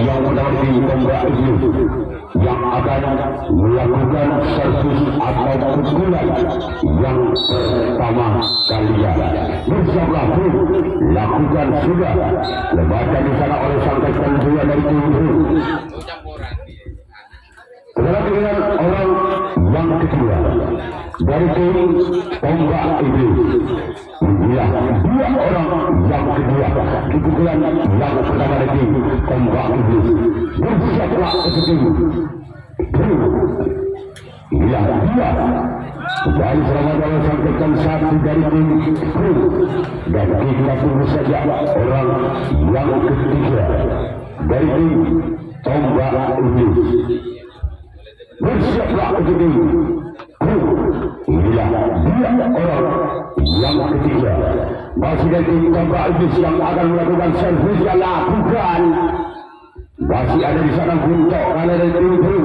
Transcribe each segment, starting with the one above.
yang menarik tombak itu yang akan melakukan servis atau pukulan yang pertama kalinya. Bersama pun lakukan sudah lebakan di sana oleh sang kapten dua dari tim itu. Setelah dengan orang yang kedua dari tim tombak iblis, dia dua orang yang kedua di pukulan yang pertama dari tim tombak iblis. Bersiaplah untuk tim dia dari selama sampaikan satu dari tim dan kita tunggu saja orang yang ketiga dari tim tombak iblis. Bersiaplah untuk tim inilah dia orang yang ketiga masih dari tim tombak iblis yang akan melakukan servis yang lakukan. Masih ada di sana Guntok karena dari tim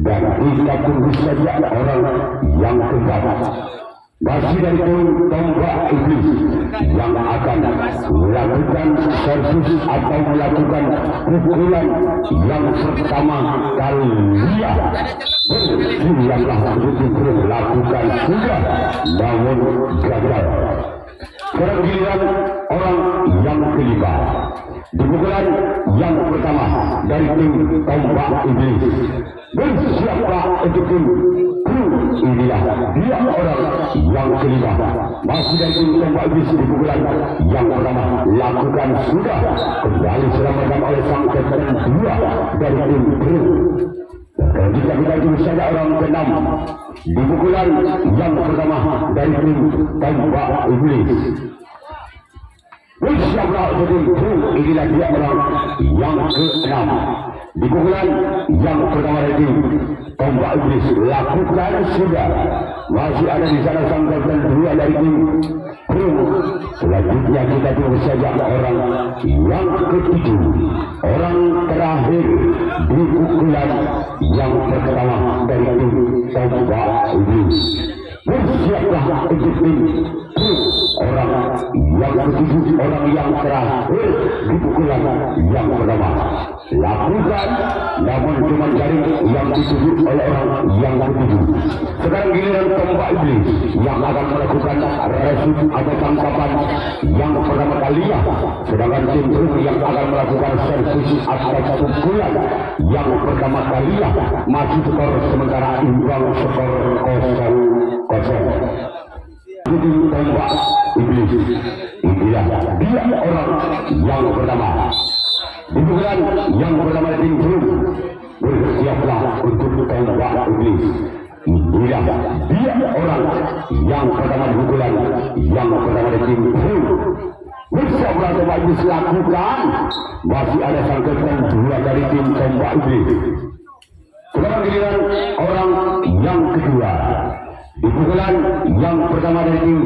dan kita tunggu saja orang yang keempat masih dari tim tombak iblis yang akan melakukan servis atau melakukan pukulan yang pertama kalinya. Bersiaplah untuk melakukan sudah namun gagal. Sekarang giliran orang yang kelima di pukulan yang pertama dari tim tombak iblis. Bersiaplah untuk tim inilah dia orang yang kelima masih dari tim tombak iblis di pukulan yang pertama lakukan sudah kembali selamatkan oleh sang kapten dua dari tim dan jika kita tunggu saja orang keenam di pukulan yang pertama dari tim tombak iblis. Bersiaplah untuk inilah dia orang yang keenam di pukulan yang pertama dari tim tombak iblis lakukan sudah masih ada di sana sang kapten dua dari tim selanjutnya kita tunggu saja orang yang ketujuh orang terakhir di pukulan yang pertama dari tim tombak iblis. Bersiaplah untuk tim orang yang ketujuh orang yang terakhir di pukulan yang pertama lakukan namun cuma jaring yang dituju oleh orang yang ketujuh. Sekarang giliran tombak iblis yang akan melakukan resip atau tangkapan yang pertama kalinya, sedangkan tim yang akan melakukan servis atau pukulan yang pertama kalinya masih skor sementara imbang skor 0-0. Tim tombak iblis inilah dia orang yang pertama di pukulan yang pertama dari tim bersiaplah untuk tombak iblis. Inilah dia orang yang pertama di pukulan yang pertama dari tim bersiaplah tombak iblis lakukan masih ada sang kapten dua dari tim tombak iblis. Sekarang giliran orang yang kedua di pukulan yang pertama dari tim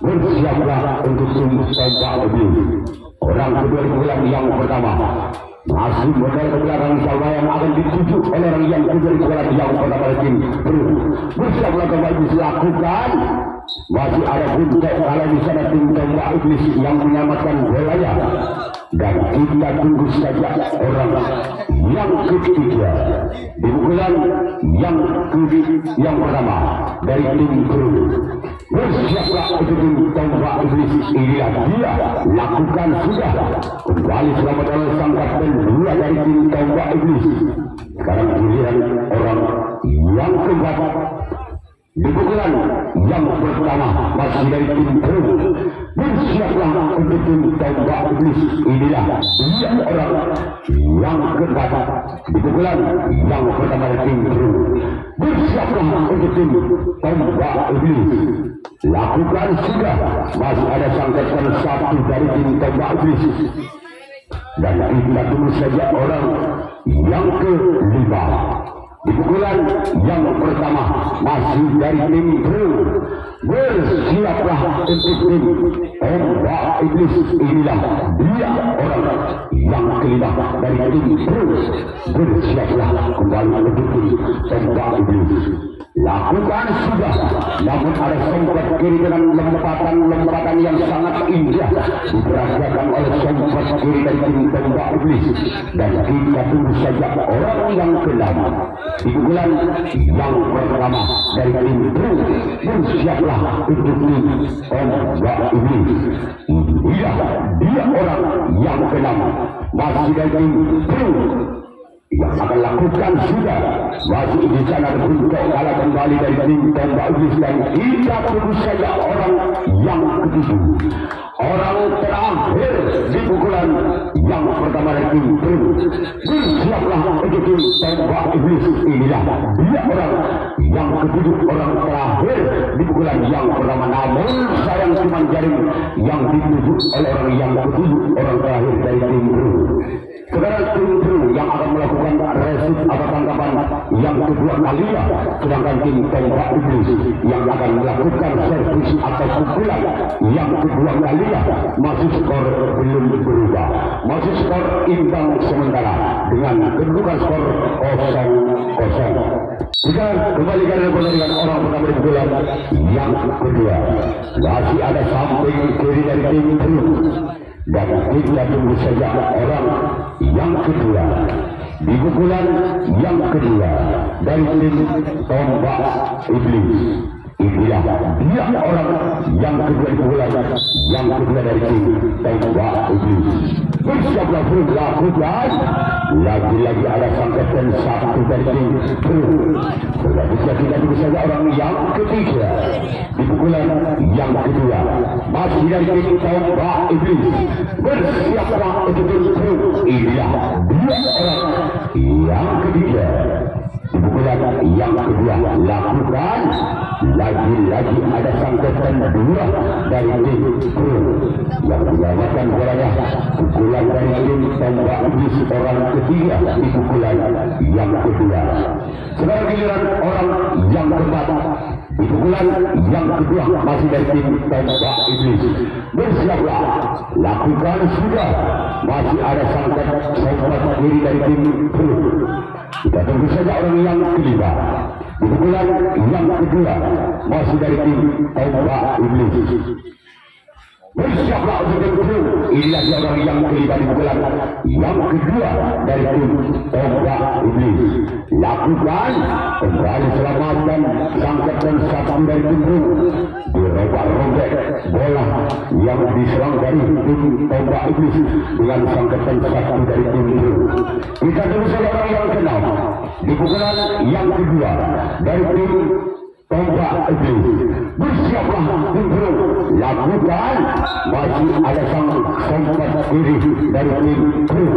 bersiaplah untuk tim tombak iblis. Orang kedua di pukulan yang pertama masih modal ke belakang siapa yang akan dituju oleh orang yang kedua di pukulan yang pertama dari tim bersiaplah tombak iblis lakukan masih ada Guntok kalau di sana tim tombak iblis yang menyelamatkan bolanya dan kita tunggu saja orang yang ketiga di pukulan yang pertama dari tim bersiaplah untuk tim tombak iblis. Inilah dia lakukan sudah kembali selamat oleh sang kapten dua dari tim tombak iblis. Sekarang giliran orang yang keempat di pukulan yang pertama masih dari tim bersiaplah untuk tim tombak iblis. Inilah dia orang yang keempat di pukulan yang pertama dari tim bersiaplah untuk tim tombak iblis. Lakukan sudah masih ada sang kapten satu dari tim tombak iblis dan kita tunggu saja orang yang kelima di pukulan yang pertama masih dari tim bersiaplah untuk tim tombak iblis. Inilah dia orang yang kelima dari tim bersiaplah kembali untuk tim tombak iblis. lakukan sudah, namun ada sompat kiri dengan lompatan yang sangat indah diperagakan oleh sompat kiri dari tim tembak iblis. Dan kita tunggu saja orang yang keenam di pukulan yang pertama dari tim True. Bersiaplah untuk tim tembak iblis. Dia orang yang keenam masih dari tim True yang akan lakukan sudah, masih di sana untuk kalah kembali dari tim tembak iblis. Dan kita tunggu saja orang yang ketujuh, orang terakhir di pukulan yang pertama dari tim True. Bersiaplah untuk tim tembak iblis. Inilah dia orang yang ketujuh, orang terakhir di pukulan yang pertama. Namun sayang cuma jaring yang dituju oleh orang yang ketujuh, orang terakhir dari tim True. Sekarang tim True yang akan melakukan resip atau tangkapan yang kedua kalinya, sedangkan tim tembak iblis yang akan melakukan servis atau pukulan yang kedua kalinya. Masih skor belum berubah, masih skor imbang sementara dengan kedudukan skor 0-0. Jika kembali dengan orang pertama di pukulan yang kedua, masih ada samping kiri dari tim True. Dan kita tunggu saja orang yang kedua di pukulan yang kedua dari tim tembak iblis. Inilah dia orang yang kedua di pukulan yang kedua dari tim tembak iblis. Bersiaplah lakukan. Lagi-lagi ada sangkatan satu dari tim True. Selanjutnya kita tunggu saja orang yang ketiga di pukulan yang kedua masih dari tim tembak iblis. Bersiaplah untuk tim True. Inilah dia orang yang ketiga di pukulan yang kedua. Lakukan. Lagi-lagi ada sangkatan dua dari tim True yang menyelamatkan bolanya. Pukulan dari tim tembak iblis orang ketiga di pukulan yang kedua. Sekarang giliran orang yang keempat di pukulan yang kedua masih dari tim tembak iblis. Bersiaplah, lakukan sudah. Masih ada sangkatan sompat kiri dari tim True. Kita tunggu saja orang yang kelima di pukulan yang kedua masih dari tim tembak iblis. Bersiaplah untuk tim True. Inilah dia orang yang kelima di pukulan yang kedua dari tim tembak iblis. Lakukan, kembali selamatkan sangkatan satu dari tim True. Dirobak-robek bola yang diserang dari tim tembak iblis dengan sangkatan satu dari tim True. Kita tunggu saja orang yang keenam di pukulan yang kedua dari tim tembak iblis. Bersiaplah tim True. Lakukan. Masih ada sompat kiri dari tim True.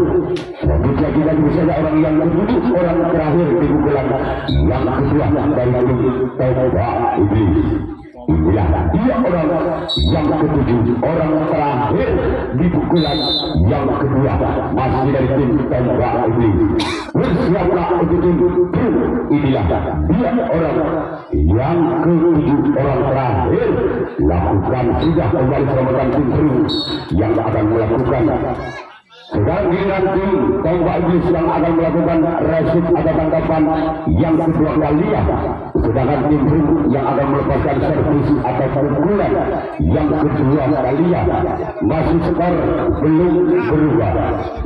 Selanjutnya kita tunggu saja orang yang ketujuh, orang terakhir di pukulan yang kedua dari tim tembak iblis. Inilah dia orang yang ketujuh, orang terakhir di pukulan yang kedua masih dari tim tembak iblis. Bersiaplah untuk tim True. Inilah dia orang yang ketujuh, orang terakhir. Lakukan sudah, kembali selamatkan tim True yang akan melakukan. Sekarang giliran tim tembak iblis yang akan melakukan resip atau tangkapan yang kedua kalinya. Sedangkan tim True yang akan melepaskan servis atau pukulan yang kedua kalinya. Masih skor belum berubah,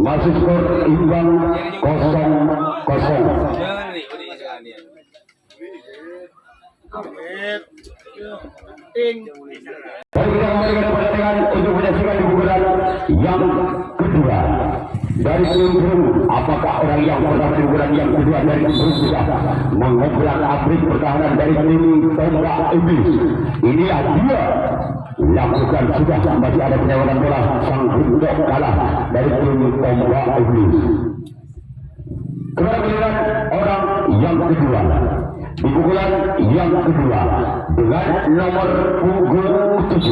masih skor imbang 0-0. Baik, kita kembali ke pertandingan untuk menyaksikan pukulan yang kedua dari tim True. Apakah orang yang pertama di pukulan yang kedua dari tim True sudah mengoblak abrik pertahanan dari tim tembak iblis? Inilah dia. Lakukan sudah. Masih ada penyewatan bola. Sang Bundok kalah dari tim tembak iblis. Kemudian orang yang kedua di pukulan yang kedua dengan nomor punggung 7.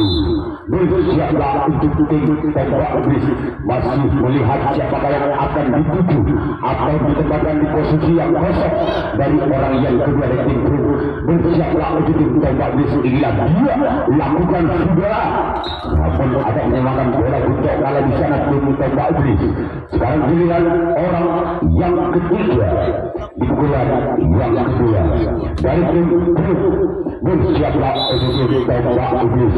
Bersiaplah untuk tim tembak iblis. Masih melihat siapakah yang akan dituju atau ditempatkan di posisi yang kosong dari orang yang kedua dari tim True. Bersiaplah untuk tim tembak iblis. Inilah dia. Lakukan sudah. Namun ada penyemakan bola untuk kalah di sana tim tembak iblis. Sekarang giliran orang yang ketiga di pukulan yang kedua dari tim bersiaplah untuk tembak iblis.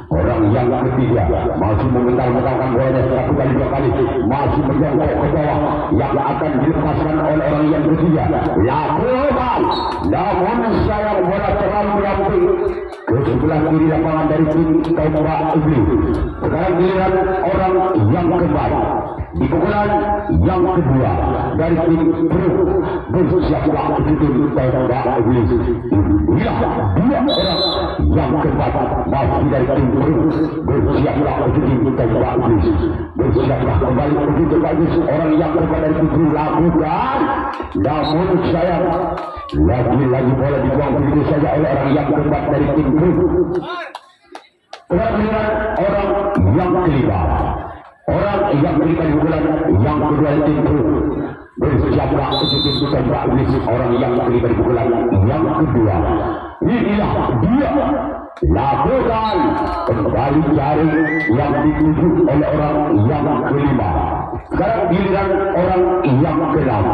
Orang yang ketiga masih mengental-mentalkan bolanya satu kali dua kali, masih menjangkau ke bawah yang akan dilepaskan oleh orang yang ketiga. Lakukan, namun sayang bola terlalu menyamping ke sebelah kiri lapangan dari tim tembak iblis. Sekarang giliran orang yang keempat di pukulan yang kedua dari tim bersiaplah untuk tembak iblis. Ya, dua orang yang keempat masih dari tim bersiaplah untuk tembak iblis. Bersiaplah kembali untuk tembak iblis. Orang yang keempat dari tim lakukan, namun sayang lagi-lagi bola dibuang begitu saja oleh orang yang keempat dari tim kemudian orang yang kelima. Orang yang berikan pukulan yang kedua tim bersiaplah untuk tembak iblis. Orang yang berikan pukulan yang kedua. Inilah dia. Lakukan kembali jaring yang dituju oleh orang yang kelima. Sekarang giliran orang yang keenam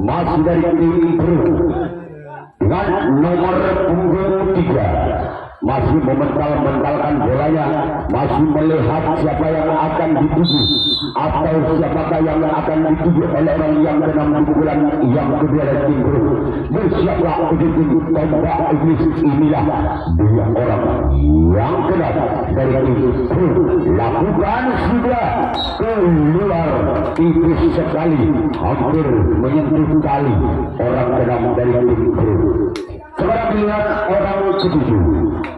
masih dari tim dengan nomor punggung 3. Masih memental-mentalkan bolanya, masih melihat siapa yang akan dituju atau siapakah yang akan dituju oleh orang yang keenam di pukulan yang kedua dari tim bersiaplah untuk tembak iblis. Inilah dua orang yang keenam dari tim lakukan sudah keluar tipis sekali, hampir menyentuh tali orang keenam dari tim Sekarang lihat orang ketujuh,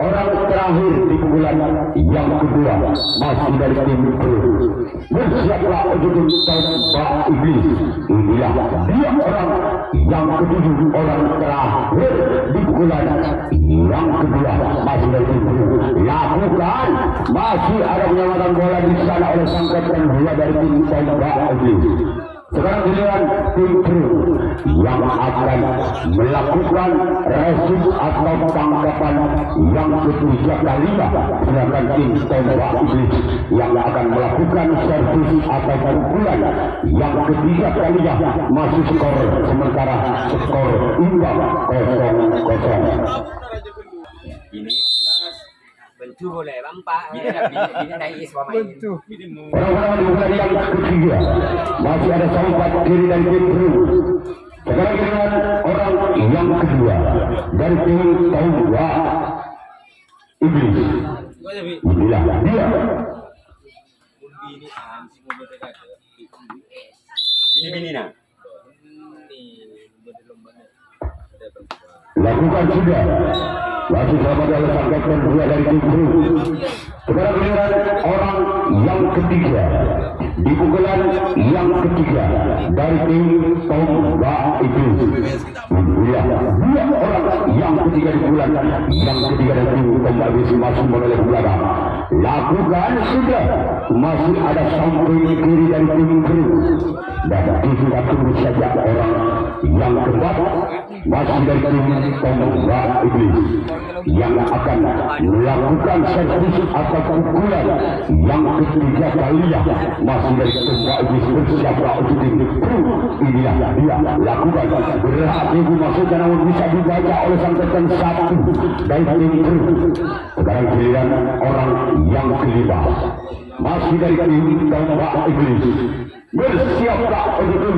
orang terakhir di pukulan yang kedua masih dari tim bersiaplah untuk tembak iblis. Inilah dia orang yang ketujuh, orang terakhir di pukulan yang kedua masih dari tim lakukan. Masih ada penyelamatkan bola di sana oleh sang kapten bola dari tim tembak iblis. Sekarang giliran tim yang akan melakukan resip atau tangkapan yang ketiga kalinya. Sedangkan tim tembak iblis yang akan melakukan servis atau pukulan yang ketiga kalinya. Masih skor sementara, skor imbang 0-0. Ini bentu boleh bang Pak. Ini naik is pemain. Bentu. Orang-orang di bulan yang ketiga masih ada sampat kiri dan tim Sekarang giliran orang yang kedua dari tim tembak iblis. Inilah dia. Ini nah. Lakukan sudah. Masih sama oleh sang kapten dua dari tim Sekarang giliran orang yang ketiga di pukulan yang ketiga dari tim tembak iblis. Dua orang yang ketiga di pukulan yang ketiga dari tim tembak iblis masih menoleh belakang. Lakukan sudah. Masih ada samping kiri dari tim dan kita tunggu saja orang yang keempat masih dari tim tembak iblis yang akan melakukan servis atau pukulan yang ketiga kalinya. Masih dari tembak iblis bersiaplah untuk tim inilah dia lakukan. Berhati dimasukkan namun bisa dibaca oleh sang kapten satu dari tim Sekarang giliran orang yang kelima masih dari tim tembak iblis bersiaplah untuk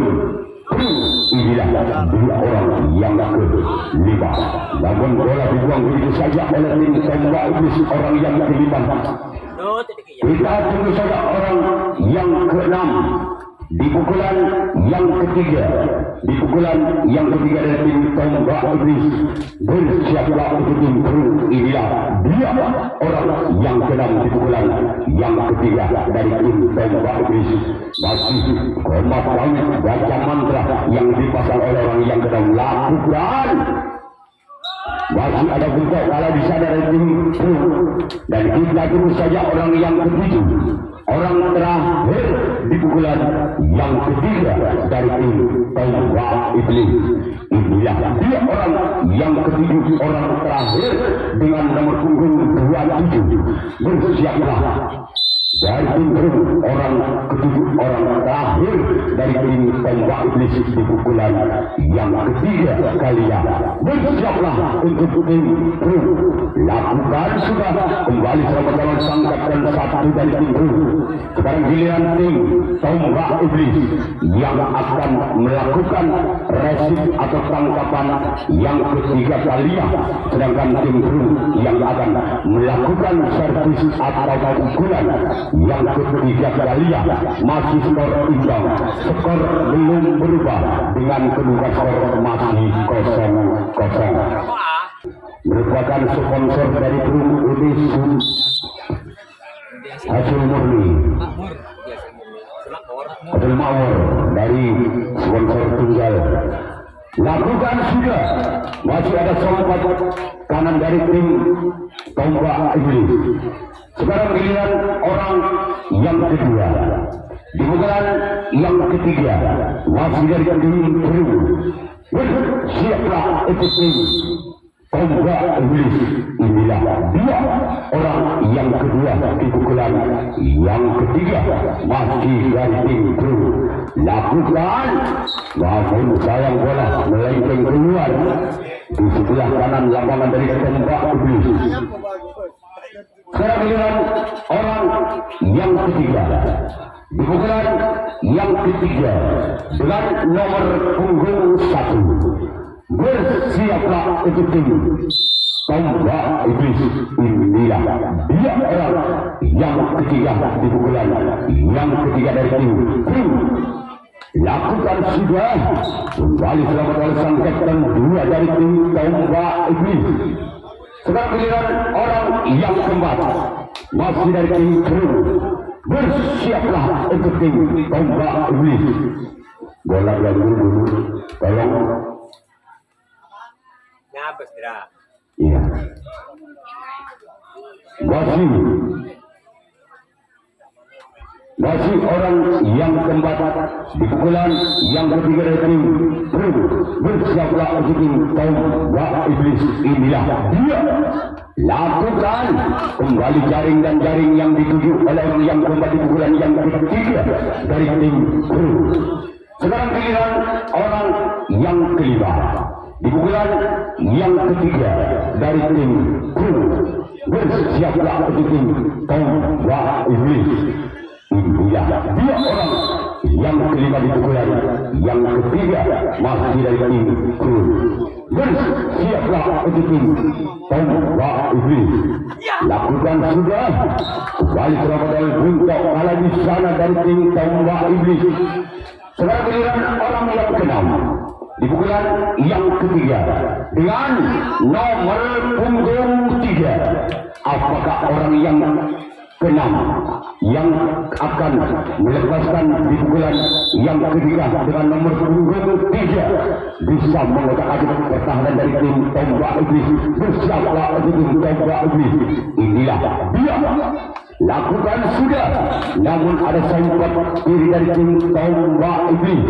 inilah dua orang yang kelima. Namun bola dibuang begitu saja oleh tim tembak iblis orang yang kelima. Kita tunggu saja orang yang keenam di pukulan yang ketiga. Di pukulan yang ketiga dari tim tembak iblis bersiaplah untuk tim inilah dia orang yang keenam di pukulan yang ketiga dari tim tembak iblis. Masih komat langit baca mantra yang dipasang oleh orang yang keenam. Lakukan. Masih ada juga kalau bisa dari tim dan kita tunggu saja orang yang ketujuh, orang terakhir di pukulan yang ketiga dari tim tembak iblis. Inilah dia orang yang ketujuh, orang terakhir dengan nomor punggung 27. Bersiaplah dari tim Brum orang ketujuh, orang terakhir dari tim Tombak Iblis di pukulan yang ketiga kalian. Bersiaplah untuk tim Brum. Lakukan sudah kembali selamat dalam sangkat dan satu dari tim Brum. Sekarang giliran tim Tombak Iblis yang akan melakukan resip atau tangkapan yang ketiga kalinya, sedangkan tim Brum yang akan melakukan servis atau pukulan yang ketiga kalinya. Masih skor imbang, skor belum berubah dengan kedua skor masih 0-0. Merupakan sponsor dari Brum Udis hasil murni hasil mawar dari sponsor tunggal. Lakukan sudah, masih ada sompat kanan dari tim Tombak Iblis. Sekarang giliran orang yang kedua, di pukulan yang ketiga masih dari tim Brum. Bersiaplah untuk tim Tombak Iblis. Inilah dua orang yang kedua di pukulan yang ketiga masih dari tim Brum. Lakukan, namun sayang bola melenceng keluar di sebelah kanan lapangan dari Tombak Iblis. Sekarang giliran orang yang ketiga di pukulan yang ketiga dengan nomor punggung 1. Bersiaplah untuk tim Tombak Iblis. Inilah dia orang yang ketiga di pukulan yang ketiga dari tim Brum. Lakukan sudah, kembali selamat oleh sang kapten dua dari tim Tombak Iblis. Sekarang giliran orang yang keempat masih dari tim Brum. Bersiaplah untuk tim Tombak Iblis. Bola yang dulu, tolong. Ngabes dra. Iya. Masih orang yang keempat di pukulan yang ketiga dari tim Brum. Bersiaplah untuk tim Tombak Iblis. Inilah dia. Lakukan kembali jaring dan jaring yang dituju oleh orang yang keempat di pukulan yang ketiga dari tim Brum. Sekarang giliran orang yang kelima di pukulan yang ketiga dari tim Brum. Bersiaplah untuk tim Tombak Iblis. Inilah dia orang yang kelima di pukulan yang ketiga masih dari tim Brum. Bersiaplah untuk tim Tombak Iblis. Lakukan sudah, kembali selamat dari Buntok kalah di sana dari tim Tombak Iblis. Sekarang giliran orang yang keenam di pukulan yang ketiga dengan nomor punggung 3. Apakah orang yang keenam yang akan melepaskan di pukulan yang ketiga dengan nomor punggung 3 bisa mengotak-atik pertahanan dari tim Tombak Iblis? Bersiaplah untuk tim Tombak Iblis. Inilah dia. Lakukan sudah, namun ada sempat diri dari tim Tombak Iblis.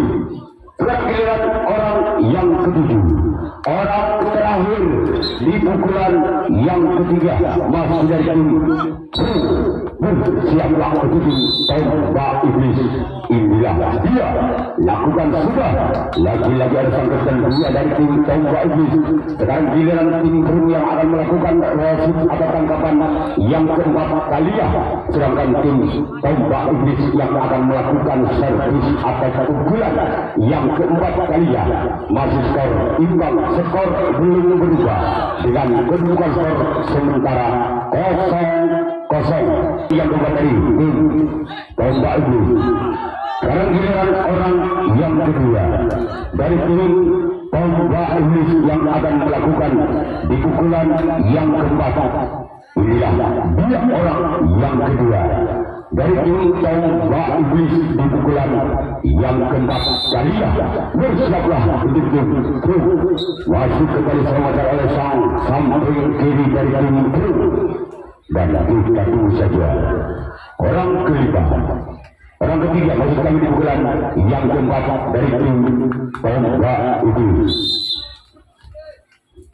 Sekarang giliran orang yang ketujuh, orang terakhir di pukulan yang ketiga masih dari tim Brum. Bersiaplah untuk tim Tombak Iblis. Inilah dia. Lakukan sudah, lagi-lagi ada sang kapten dua dari tim Tombak Iblis. Sekarang giliran tim Brum yang akan melakukan resip atau tangkapan yang keempat kalinya, sedangkan tim Tombak Iblis yang akan melakukan servis atau pukulan yang keempat kalinya. Masih skor imbang, skor belum berubah dengan kedudukan skor sementara 0-0 yang berubah dari tim Tombak Iblis. Sekarang giliran orang yang kedua dari tim Tombak Iblis yang akan melakukan di pukulan yang keempat. Inilah dia orang yang kedua dari tim Tombak Iblis di pukulan yang keempat kalinya. Bersiaplah untuk tim Brum. Masuk kembali selamat oleh sang samping kiri dari tim Brum. Dan kita tunggu saja orang kelima, orang ketiga masuk kami di pukulan yang keempat dari tim Tombak Iblis.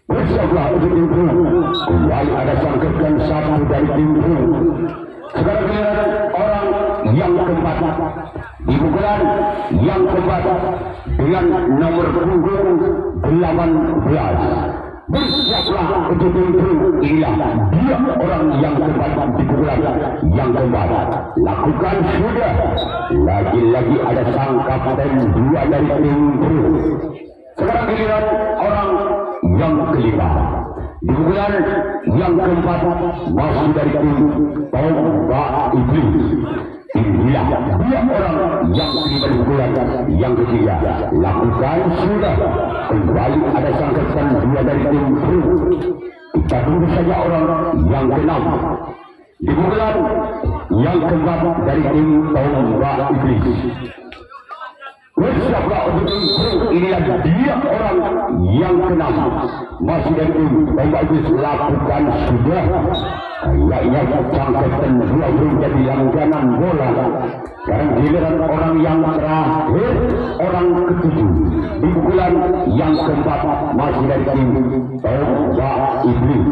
Bersiaplah untuk tim Brum. Kembali ada sang kapten satu dari tim Brum. Sekarang giliran orang yang keempat di pukulan yang keempat dengan nomor punggung 18. Bersiaplah untuk turun. Inilah dia orang yang keempat di pukulan yang keempat. Lakukan sudah. Lagi-lagi ada sang kapten 2 dari tim turun. Sekarang giliran orang yang kelima di pukulan yang keempat masih dari tim Tombak Iblis. Inilah dia orang yang kelima di pukulan yang ketiga. Lakukan sudah. Kembali ada sang kapten 2 dari tim turun. Kita tunggu saja orang yang keenam di pukulan yang keempat dari tim Tombak Iblis. Bersiaplah untuk turun. Inilah dia orang yang keenam masih dari tim Tombak Iblis. Lakukan sudah. Kayaknya sang kapten 2 belum jadi langganan bola. Sekarang giliran orang yang terakhir, orang ketujuh di pukulan yang keempat masih dari tim Tombak Iblis.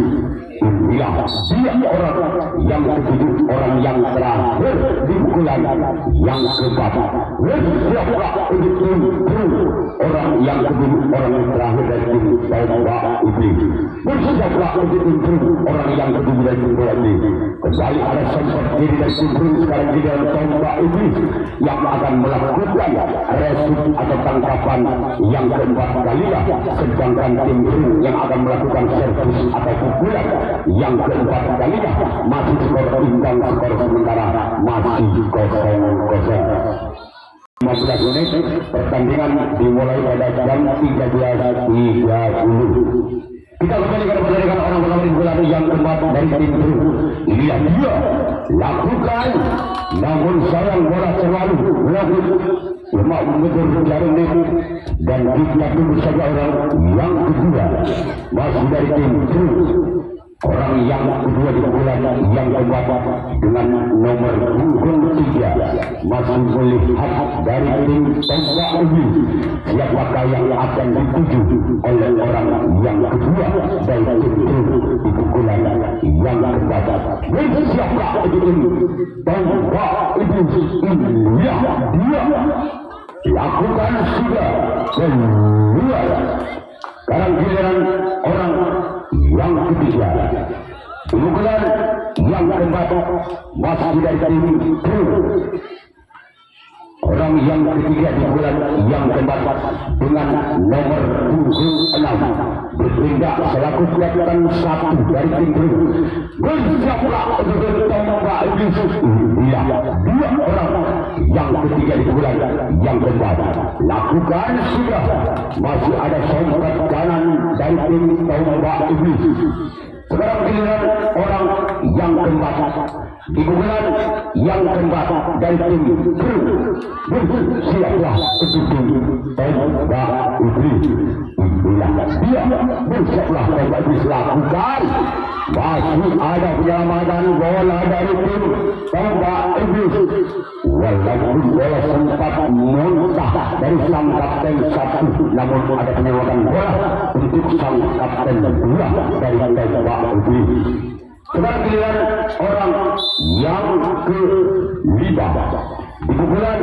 Inilah dia orang yang ketujuh, orang yang terakhir di pukulan yang keempat. Bersiaplah untuk turun. Orang yang ketujuh, orang yang terakhir dari tim Tombak Iblis. Bersiaplah untuk turun. Orang yang ketujuh dari tim Tombak Iblis. Kembali ada sempat diri dari tim turun. Sekarang di dalam Tombak Iblis yang akan melakukan resip atau tangkapan yang keempat kalinya, sedangkan tim turun yang akan melakukan servis atau pukulan yang keempat kalinya. Masih skor imbang, skor sementara masih 0-0. 15 menit pertandingan dimulai pada jam 13.30. Kita kembali kepada pertandingan orang pertama di bola yang keempat dari tim turun. Inilah dia. Lakukan. Namun sayang bola selalu melakukan cuma mengejar jarum itu. Dan kita tunggu saja orang yang kedua masih dari tim turun. Orang yang kedua di bulan yang keempat dengan nomor punggung 3 masih melihat dari tim Tombak Iblis. Siapakah yang akan dituju oleh orang yang kedua dari tim di pukulan yang keempat? Siapakah itu tim Tombak Iblis? Inilah dia. Lakukan sudah keluar. Sekarang giliran orang yang ketiga pukulan yang keempat masih dari tim turun. Orang yang ketiga di bulan yang keempat dengan nomor punggung 6 bertindak selaku kapten 1 dari tim turun. Bersiaplah untuk Tombak Iblis. Dia orang yang ketiga di bulan yang keempat. Lakukan sudah. Masih ada sompat kanan dari tim Tombak Iblis. Sekarang giliran orang yang keempat di pukulan yang keempat dari tim turun. Bersiaplah untuk tim Tombak Iblis. Inilah dia. Bersiaplah Tombak Iblis. Lakukan. Masih ada penyelamatan bola dari tim Tombak Iblis. Walaupun bola sempat muntah dari sang kapten 1, namun ada penyelamatan bola untuk sang kapten 2 dari Tombak Iblis. Sekarang giliran orang yang kelima di pukulan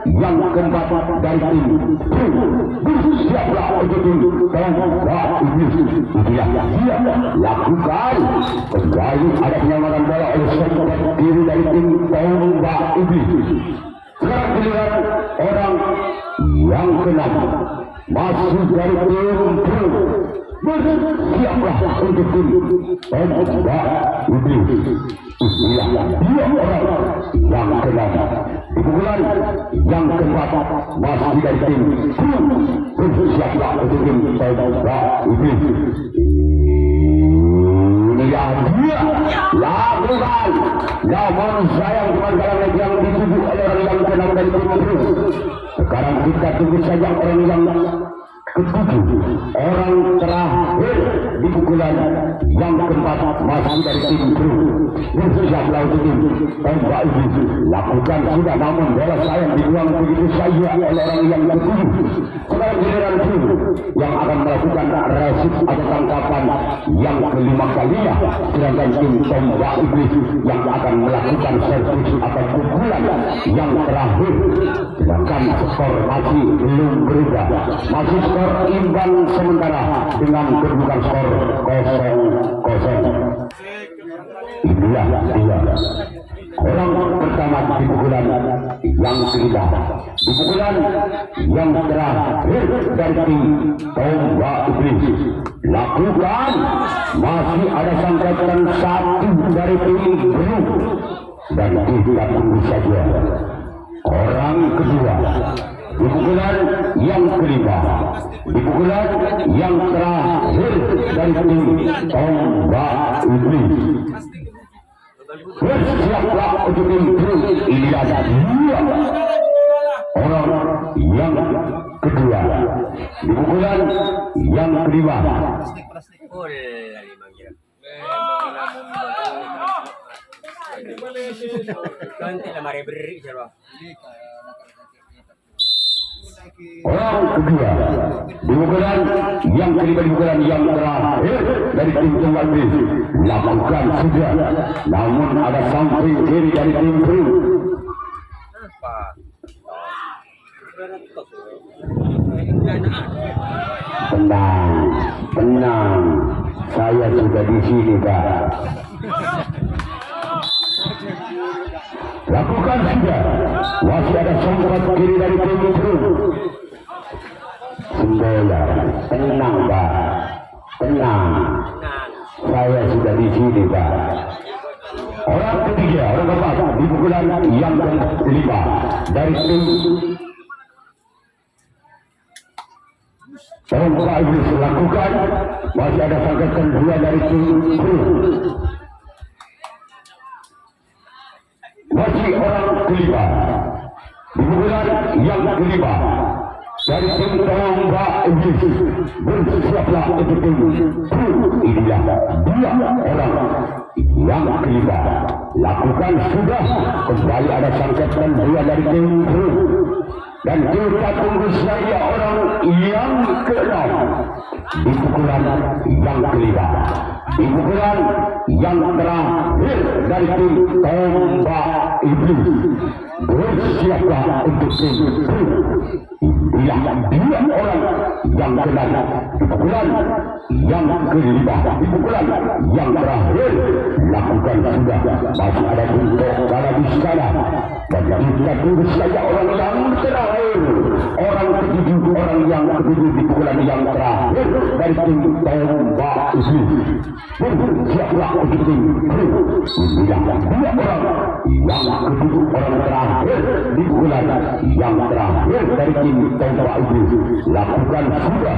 yang keempat dari tim turun. Bersiaplah untuk tim Tombak Iblis. Inilah dia. Lakukan. Kembali ada penyelamatan bola oleh sempat diri dari tim Tombak Iblis. Sekarang giliran orang yang keenam masih dari tim turun. Bersiaplah untuk tim Tombak Iblis. Inilah dia orang yang keenam di pukulan yang keempat masih dari tim turun. Bersiaplah untuk tim Tombak Iblis. Inilah dia. Lakukan. Namun sayang teman-teman yang dituju oleh orang yang keenam dari tim turun. Sekarang kita tunggu saja orang yang ketujuh, orang terakhir di pukulan yang keempat masih dari tim Bru. Bersiap laut tim tembak ini lakukan sudah, namun bola sayang dibuang begitu saja oleh orang yang ketujuh. Sekarang giliran Bru yang akan melakukan resip atau tangkapan yang kelima kalinya, sedangkan tim tembak iblis yang akan melakukan servis atau pukulan yang terakhir. Sedangkan skor masih belum berubah, masih skor imbang sementara dengan kedudukan skor 0-0. Inilah dia orang pertama di pukulan yang kedua, di pukulan yang terakhir dari tim tombak iblis. Lakukan, masih ada sangkatan satu dari tim Bru, dan kita tunggu saja orang kedua di pukulan yang kelima, di pukulan yang terakhir dari tim tombak iblis. Bersiaplah untuk tim Bru. Inilah dia orang yang kedua di pukulan yang kelima. Orang kedua di pukulan yang kelima, di pukulan yang terakhir dari tim tombak iblis. Lakukan sudah, namun ada samping kiri dari tim Bru. Tenang, tenang, saya sudah di sini, Pak. Lakukan sudah, masih ada sangkat kiri dari tim Bru. Sembola, tenang, Pak, tenang, saya sudah di sini, Pak. Orang ketiga, orang keempat di pukulan yang kelima dari tim tombak iblis. Lakukan, masih ada sangkatan dua dari tim Bru. Masih orang kelima di pukulan yang kelima dari tim tombak iblis. Bersiaplah untuk tim Bru. Inilah dia orang yang kelima. Lakukan sudah, kembali ada sangkatan dua dari tim Bru, dan kita tunggu saja orang yang keenam di pukulan yang kelima, di pukulan yang terakhir dari tim tombak iblis. Bersiaplah untuk tim Bru. Inilah dia orang yang keenam di pukulan yang kelima, di pukulan yang terakhir. Lakukan sudah, masih ada untuk kala di sana, dan kita tunggu saja orang yang terakhir, orang ketujuh, orang yang ketujuh di pukulan yang terakhir dari tim tombak iblis. Bersiaplah untuk tim Bru. Inilah dia orang yang ketujuh, orang terakhir di pukulan yang terakhir dari tim tombak iblis. Lakukan sudah,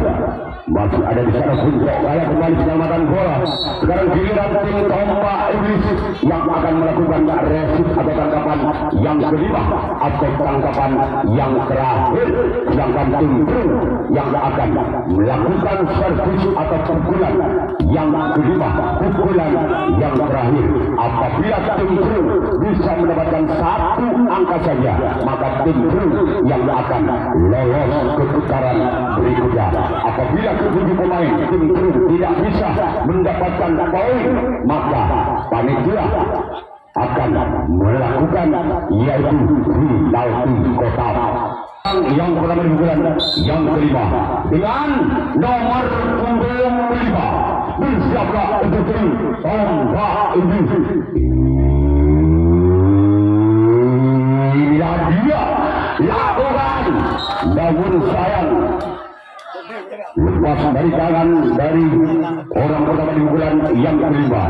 masih ada di sana untuk kala kembali penyelamatan bola. Sekarang giliran tim tombak iblis yang akan melakukan resip atau tangkapan yang kelima atau tangkapan yang terakhir, sedangkan tim Bru yang akan melakukan servis atau pukulan yang kelima, pukulan yang terakhir. Apabila tim Bru bisa mendapatkan satu angka saja, maka tim Bru yang akan lolos ke putaran berikutnya. Apabila ketujuh pemain tim Bru tidak bisa mendapatkan poin, maka panitia akan melakukan yaitu penalti kotak. Yang pertama di pukulan yang kelima dengan nomor 25. Bersiaplah untuk tim tombak iblis. Inilah dia, lakukan, namun sayang lepas dari tangan dari orang pertama di pukulan yang kelima.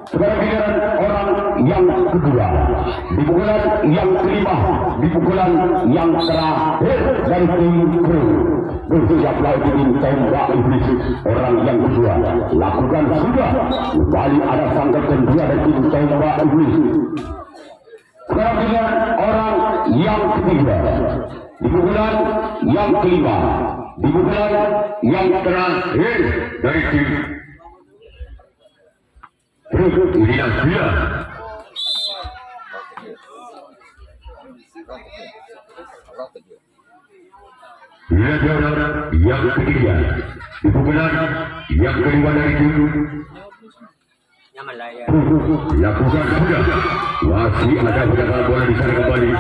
Sekarang giliran orang yang kedua di pukulan yang kelima, di pukulan yang terakhir dari tim Bru. Bersiaplah untuk tim tombak iblis. Orang yang kedua, lakukan sudah, kembali ada sangkatan dua dari tim tombak iblis. Sekarang giliran orang yang ketiga di pukulan yang kelima, di pukulan yang terakhir dari tim inilah dia yang ketiga di pukulan yang kedua dari tim nyaman lah ya. lakukan sudah masih ada pergerakan bola di sana kembali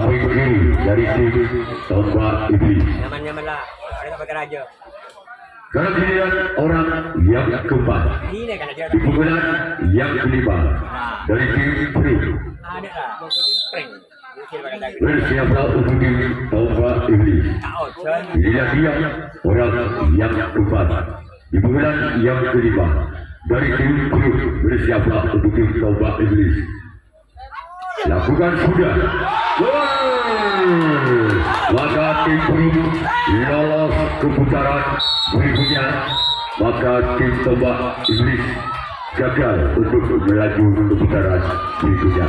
samping kiri dari tim Tombak Iblis. Nyaman lah. Ada pakai raja. Karena pilihan orang yang keempat Ini kan aja. di pukulan yang kelima dari tim Pri. Ada lah. Spring. Mungkin pakai lagi. Bersiaplah untuk tim Tombak Iblis. Out. John. Inilah dia orang yang keempat di pukulan yang kelima dari tim Pri. Bersiaplah untuk tim Tombak Iblis. Lakukan sudah. Maka tim Pri lolos ke putaran berikutnya. Maka tim Tombak Iblis gagal untuk melaju ke putaran berikutnya.